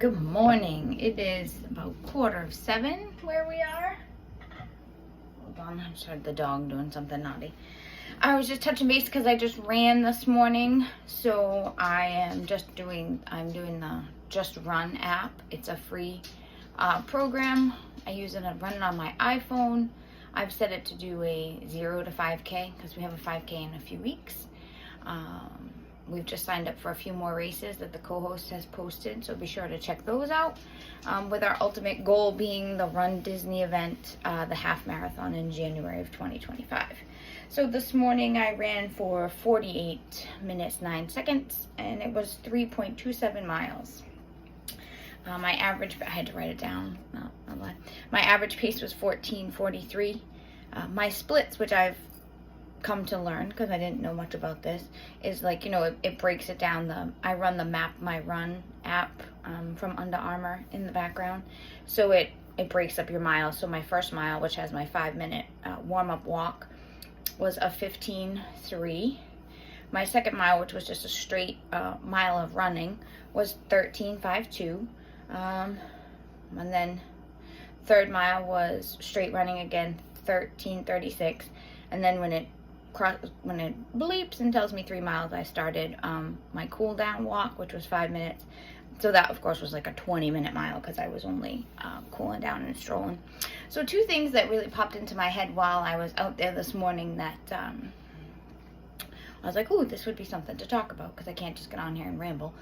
Good morning. It is about 7:15 where we are. Hold on, I just heard the dog doing something naughty. I was just touching base because I just ran this morning, so I'm doing the Just Run app. It's a free program. I use it, I run it on my iPhone. I've set it to do a 0 to 5K because we have a 5K in a few weeks. We've just signed up for a few more races that the co-host has posted, so be sure to check those out. With our ultimate goal being the Run Disney event, the half marathon in January of 2025. So this morning I ran for 48 minutes 9 seconds, and it was 3.27 miles. My average, I had to write it down, my average pace was 14:43. My splits, which I've come to learn because I didn't know much about this, is like, it breaks it down. I run the Map My Run app from Under Armour in the background, so it breaks up your miles. So my first mile, which has my 5-minute warm-up walk, was a 15:3. My second mile, which was just a straight mile of running, was 13:52. And then third mile was straight running again, 13:36. And then when it bleeps and tells me 3 miles, I started my cool down walk, which was 5 minutes. So that, of course, was like a 20-minute mile because I was only cooling down and strolling. So 2 things that really popped into my head while I was out there this morning that I was like, ooh, this would be something to talk about because I can't just get on here and ramble.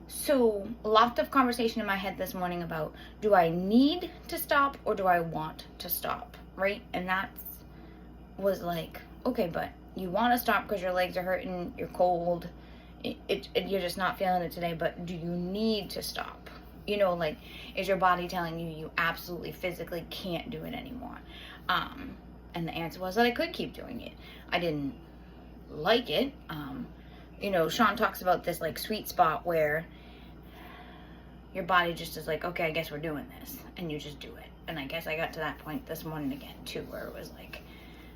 So lots of conversation in my head this morning about, do I need to stop or do I want to stop, right? And that was like, okay, but you want to stop because your legs are hurting, you're cold, you're just not feeling it today, but do you need to stop? Like, is your body telling you you absolutely physically can't do it anymore? And the answer was that I could keep doing it. I didn't like it. Sean talks about this like sweet spot where your body just is like, okay, I guess we're doing this, and you just do it. And I guess I got to that point this morning again too, where it was like,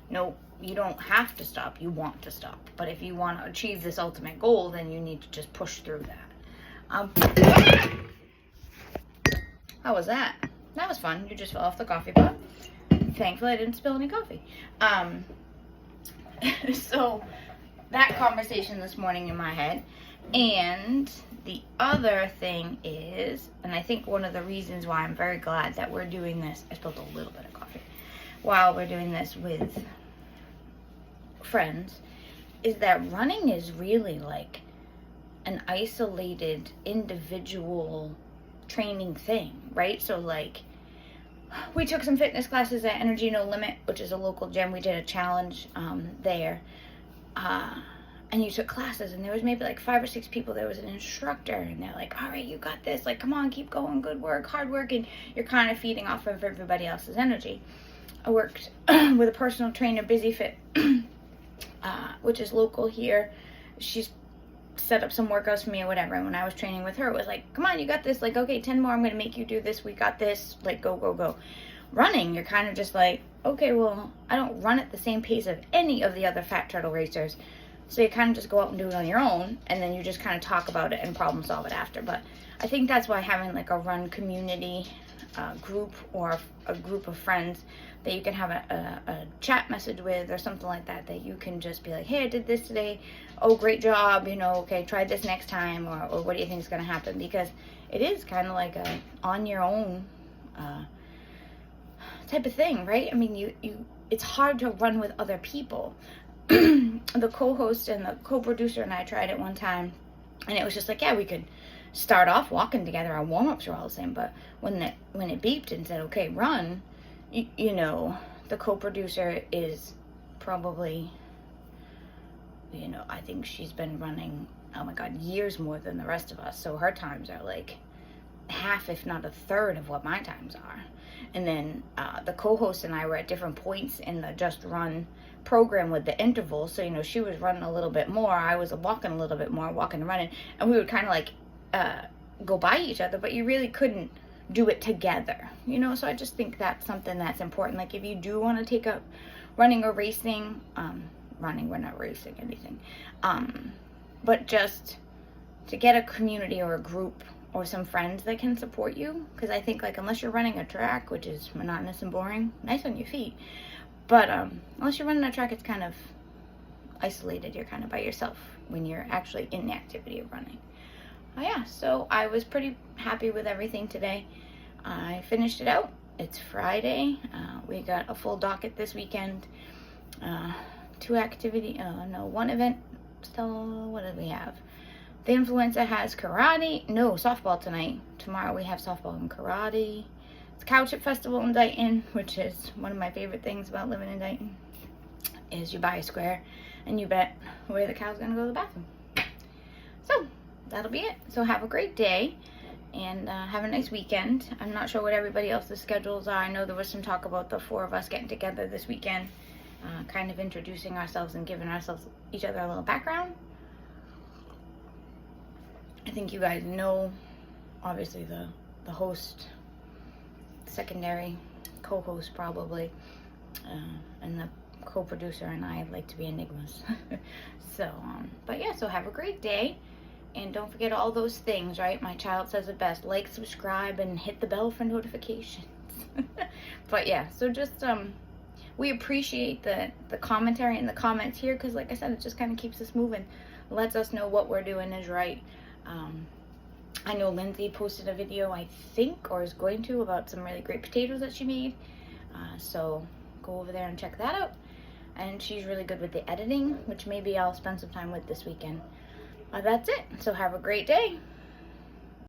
no, you don't have to stop, you want to stop. But if you want to achieve this ultimate goal, then you need to just push through that. How was that? That was fun. You just fell off the coffee pot. Thankfully I didn't spill any coffee. So that conversation this morning in my head. And the other thing is, and I think one of the reasons why I'm very glad that we're doing this, I spilled a little bit of coffee, while we're doing this with friends, is that running is really like an isolated individual training thing, right? So like, we took some fitness classes at Energy No Limit, which is a local gym. We did a challenge there. And you took classes, and there was maybe like 5 or 6 people. There was an instructor, and they're like, all right, you got this. Like, come on, keep going. Good work, hard work. And you're kind of feeding off of everybody else's energy. I worked with a personal trainer, Busy Fit, which is local here. She's set up some workouts for me or whatever. And when I was training with her, it was like, come on, you got this. Like, okay, 10 more. I'm going to make you do this. We got this. Like, go, go, go. Running, you're kind of just like, okay, well, I don't run at the same pace of any of the other Fat Turtle racers. So you kind of just go out and do it on your own, and then you just kind of talk about it and problem solve it after. But I think that's why having like a run community group or a group of friends that you can have a chat message with or something like that, that you can just be like, hey, I did this today. Oh, great job. Okay, try this next time. Or what do you think is going to happen? Because it is kind of like a on your own type of thing, right? I mean, it's hard to run with other people. The co-host and the co-producer and I tried it one time, and it was just like, yeah, we could start off walking together. Our warm-ups are all the same, but when it beeped and said, okay, run, the co-producer is probably, I think she's been running, oh my God, years more than the rest of us. So her times are like half, if not a third of what my times are. And then the co-host and I were at different points in the Just Run program with the intervals. So, she was running a little bit more. I was walking a little bit more, walking and running. And we would kind of like go by each other, but you really couldn't do it together, So I just think that's something that's important. Like, if you do want to take up running or racing, we're not racing anything, but just to get a community or a group or some friends that can support you. Because I think, like, unless you're running a track, which is monotonous and boring, nice on your feet, but unless you're running a track, it's kind of isolated. You're kind of by yourself when you're actually in the activity of running. Yeah, so I was pretty happy with everything today. I finished it out. It's Friday. We got a full docket this weekend. One event still. What do we have? The Influenza has karate. No, softball tonight. Tomorrow we have softball and karate. It's Cow Chip Festival in Dighton, which is one of my favorite things about living in Dighton, is you buy a square and you bet where the cow's gonna go to the bathroom. So that'll be it. So have a great day and have a nice weekend. I'm not sure what everybody else's schedules are. I know there was some talk about the 4 of us getting together this weekend, kind of introducing ourselves and giving each other a little background. I think you guys know, obviously, the host, secondary co-host probably, and the co-producer and I like to be enigmas. So, but yeah, so have a great day. And don't forget all those things, right? My child says it best. Like, subscribe, and hit the bell for notifications. But yeah, so just, we appreciate the commentary and the comments here, because like I said, it just kind of keeps us moving. Lets us know what we're doing is right. I know Lindsay posted a video, I think, or is going to, about some really great potatoes that she made. So go over there and check that out. And she's really good with the editing, which maybe I'll spend some time with this weekend. That's it. So have a great day.